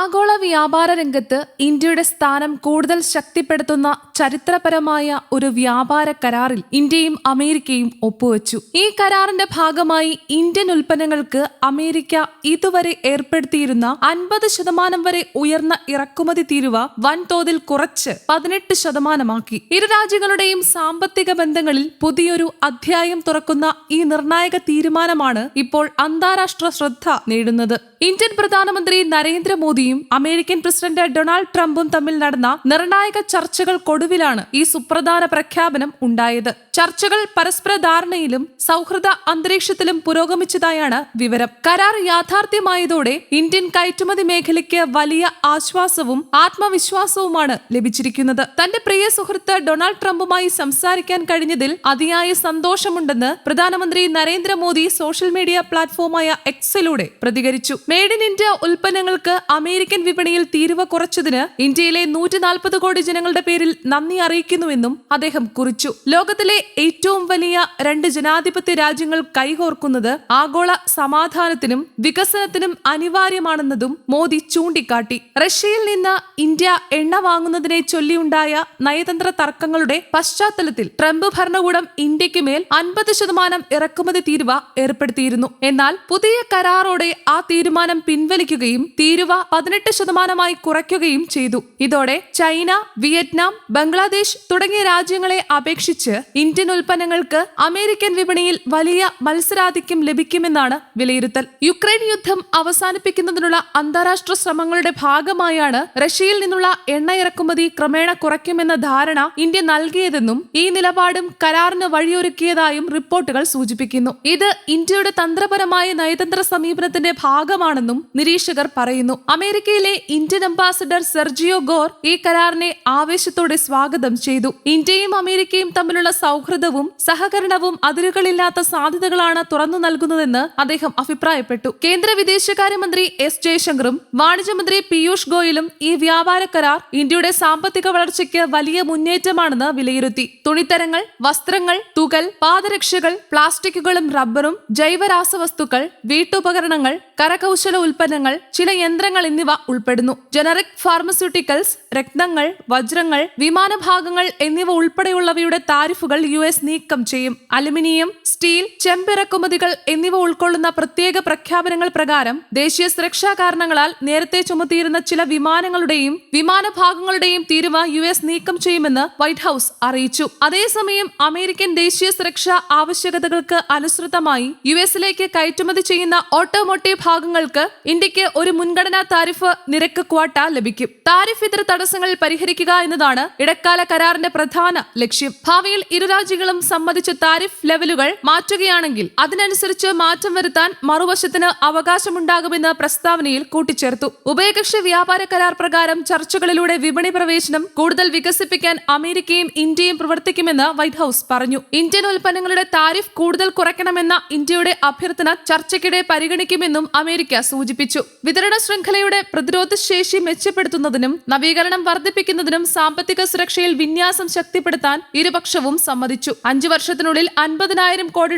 ആഗോള വ്യാപാര രംഗത്ത് ഇന്ത്യയുടെ സ്ഥാനം കൂടുതൽ ശക്തിപ്പെടുത്തുന്ന ചരിത്രപരമായ ഒരു വ്യാപാര കരാറിൽ ഇന്ത്യയും അമേരിക്കയും ഒപ്പുവെച്ചു. ഈ കരാറിന്റെ ഭാഗമായി ഇന്ത്യൻ ഉൽപ്പന്നങ്ങൾക്ക് അമേരിക്ക ഇതുവരെ ഏർപ്പെടുത്തിയിരുന്ന 50% വരെ ഉയർന്ന ഇറക്കുമതി തീരുവ വൻതോതിൽ കുറച്ച് 18%. ഇരു രാജ്യങ്ങളുടെയും സാമ്പത്തിക ബന്ധങ്ങളിൽ പുതിയൊരു അധ്യായം തുറക്കുന്ന ഈ നിർണായക തീരുമാനമാണ് ഇപ്പോൾ അന്താരാഷ്ട്ര ശ്രദ്ധ നേടുന്നത്. ഇന്ത്യൻ പ്രധാനമന്ത്രി നരേന്ദ്രമോദിയും അമേരിക്കൻ പ്രസിഡന്റ് ഡൊണാൾഡ് ട്രംപും തമ്മിൽ നടന്ന നിർണായക ചർച്ചകൾക്കൊടുവിലാണ് ഈ സുപ്രധാന പ്രഖ്യാപനം ഉണ്ടായത്. ചർച്ചകൾ പരസ്പര ധാരണയിലും സൗഹൃദ അന്തരീക്ഷത്തിലും പുരോഗമിച്ചതായാണ് വിവരം. കരാർ യാഥാർത്ഥ്യമായതോടെ ഇന്ത്യൻ കയറ്റുമതി മേഖലയ്ക്ക് വലിയ ആശ്വാസവും ആത്മവിശ്വാസവുമാണ് ലഭിച്ചിരിക്കുന്നത്. തന്റെ പ്രിയ സുഹൃത്ത് ഡൊണാൾഡ് ട്രംപുമായി സംസാരിക്കാൻ കഴിഞ്ഞതിൽ അതിയായ സന്തോഷമുണ്ടെന്ന് പ്രധാനമന്ത്രി നരേന്ദ്രമോദി സോഷ്യൽ മീഡിയ പ്ലാറ്റ്ഫോമായ എക്സിലൂടെ പ്രതികരിച്ചു. മെയ്ഡ് ഇൻ ഇന്ത്യ ഉൽപ്പന്നങ്ങൾക്ക് അമേരിക്കൻ വിപണിയിൽ തീരുവ കുറച്ചതിന് ഇന്ത്യയിലെ 140 കോടി ജനങ്ങളുടെ പേരിൽ നന്ദി അറിയിക്കുന്നുവെന്നും അദ്ദേഹം കുറിച്ചു. ലോകത്തിലെ ഏറ്റവും വലിയ 2 ജനാധിപത്യ രാജ്യങ്ങൾ കൈകോർക്കുന്നത് ആഗോള സമാധാനത്തിനും വികസനത്തിനും അനിവാര്യമാണെന്നതും മോദി ചൂണ്ടിക്കാട്ടി. റഷ്യയിൽ നിന്ന് ഇന്ത്യ എണ്ണ വാങ്ങുന്നതിനെ ചൊല്ലിയുണ്ടായ നയതന്ത്ര തർക്കങ്ങളുടെ പശ്ചാത്തലത്തിൽ ട്രംപ് ഭരണകൂടം ഇന്ത്യക്ക് മേൽ 50% ഇറക്കുമതി തീരുവ ഏർപ്പെടുത്തിയിരുന്നു. എന്നാൽ പുതിയ കരാറോടെ ആ തീരുമാനം പിൻവലിക്കുകയും തീരുവ 18% കുറയ്ക്കുകയും ചെയ്തു. ഇതോടെ ചൈന, വിയറ്റ്നാം, ബംഗ്ലാദേശ് തുടങ്ങിയ രാജ്യങ്ങളെ അപേക്ഷിച്ച് ഇന്ത്യൻ ഉൽപ്പന്നങ്ങൾക്ക് അമേരിക്കൻ വിപണിയിൽ വലിയ മത്സരാധിക്യം ലഭിക്കുമെന്നാണ് വിലയിരുത്തൽ. യുക്രൈൻ യുദ്ധം അവസാനിപ്പിക്കുന്നതിനുള്ള അന്താരാഷ്ട്ര ശ്രമങ്ങളുടെ ഭാഗമായാണ് റഷ്യയിൽ നിന്നുള്ള എണ്ണ ഇറക്കുമതി ക്രമേണ കുറയ്ക്കുമെന്ന ധാരണ ഇന്ത്യ നൽകിയതെന്നും ഈ നിലപാടും കരാറിന് വഴിയൊരുക്കിയതായും റിപ്പോർട്ടുകൾ സൂചിപ്പിക്കുന്നു. ഇത് ഇന്ത്യയുടെ തന്ത്രപരമായ നയതന്ത്ര സമീപനത്തിന്റെ ഭാഗമാണെന്നും നിരീക്ഷകർ പറയുന്നു. അമേരിക്കയിലെ ഇന്ത്യൻ അംബാസഡർ സെർജിയോ ഗോർ ഈ കരാറിനെ ആവേശത്തോടെ സ്വാഗതം ചെയ്തു. ഇന്ത്യയും അമേരിക്കയും തമ്മിലുള്ള സൗഹൃദവും സഹകരണവും അതിരുകളില്ലാത്ത സാധ്യതകളാണ് തുറന്നു നൽകുന്നതെന്ന് അദ്ദേഹം അഭിപ്രായപ്പെട്ടു. കേന്ദ്ര വിദേശകാര്യമന്ത്രി എസ് ജയശങ്കറും വാണിജ്യമന്ത്രി പീയൂഷ് ഗോയലും ഈ വ്യാപാര കരാർ ഇന്ത്യയുടെ സാമ്പത്തിക വളർച്ചയ്ക്ക് വലിയ മുന്നേറ്റമാണെന്ന് വിലയിരുത്തി. തുണിത്തരങ്ങൾ, വസ്ത്രങ്ങൾ, തുകൽ, പാദരക്ഷകൾ, പ്ലാസ്റ്റിക്കുകളും റബ്ബറും, ജൈവരാസവസ്തുക്കൾ, വീട്ടുപകരണങ്ങൾ, കരകൗശല ഉൽപ്പന്നങ്ങൾ, ചില യന്ത്രങ്ങൾ എന്നിവ ഉൾപ്പെടുന്നു. ജനറിക് ഫാർമസ്യൂട്ടിക്കൽസ്, രത്നങ്ങൾ, വജ്രങ്ങൾ, വിമാനഭാഗങ്ങൾ എന്നിവ ഉൾപ്പെടെയുള്ളവയുടെ താരിഫുകൾ US നീക്കം ചെയ്യും. അലുമിനിയം, സ്റ്റീൽ, ചെമ്പിറക്കുമതികൾ എന്നിവ ഉൾക്കൊള്ളുന്ന പ്രത്യേക പ്രഖ്യാപനങ്ങൾ പ്രകാരം ദേശീയ സുരക്ഷാ കാരണങ്ങളാൽ നേരത്തെ ചുമത്തിയിരുന്ന ചില വിമാനങ്ങളുടെയും വിമാനഭാഗങ്ങളുടെയും തീരുവ US നീക്കം ചെയ്യുമെന്ന് വൈറ്റ് ഹൌസ് അറിയിച്ചു. അതേസമയം അമേരിക്കൻ ദേശീയ സുരക്ഷാ ആവശ്യകതകൾക്ക് അനുസൃതമായി US-ലേക്ക് കയറ്റുമതി ചെയ്യുന്ന ഓട്ടോമോട്ടീവ് ഭാഗങ്ങൾക്ക് ഇന്ത്യക്ക് ഒരു മുൻഗണനാ താരിഫ് നിരക്ക് ക്വാട്ട ലഭിക്കും. താരിഫ് ഇതര തടസ്സങ്ങൾ പരിഹരിക്കുക എന്നതാണ് ഇടക്കാല കരാറിന്റെ പ്രധാന ലക്ഷ്യം. ഭാവിയിൽ ഇരു രാജ്യങ്ങളും സമ്മതിച്ച താരിഫ് ലെവലുകൾ മാറ്റുകയാണെങ്കിൽ അതിനനുസരിച്ച് മാറ്റം വരുത്താൻ മറുവശത്തിന് അവകാശമുണ്ടാകുമെന്ന് പ്രസ്താവനയിൽ കൂട്ടിച്ചേർത്തു. ഉഭയകക്ഷി വ്യാപാര കരാർ പ്രകാരം ചർച്ചകളിലൂടെ വിപണി പ്രവേശനം കൂടുതൽ വികസിപ്പിക്കാൻ അമേരിക്കയും ഇന്ത്യയും പ്രവർത്തിക്കുമെന്ന് വൈറ്റ് ഹൌസ് പറഞ്ഞു. ഇന്ത്യൻ ഉൽപ്പന്നങ്ങളുടെ താരിഫ് കൂടുതൽ കുറയ്ക്കണമെന്ന ഇന്ത്യയുടെ അഭ്യർത്ഥന ചർച്ചയ്ക്കിടെ പരിഗണിക്കുമെന്നും അമേരിക്ക സൂചിപ്പിച്ചു. വിതരണ ശൃംഖലയുടെ പ്രതിരോധശേഷി മെച്ചപ്പെടുത്തുന്നതിനും നവീകരണം വർദ്ധിപ്പിക്കുന്നതിനും സാമ്പത്തിക സുരക്ഷയിൽ വിന്യാസം ശക്തിപ്പെടുത്താൻ ഇരുപക്ഷവും സമ്മതിച്ചു. 5 വർഷത്തിനുള്ളിൽ $50,000 കോടി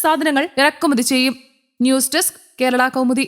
സാധനങ്ങൾ ഇറക്കുമതി ചെയ്യും. News desk, Kerala Kaumudi.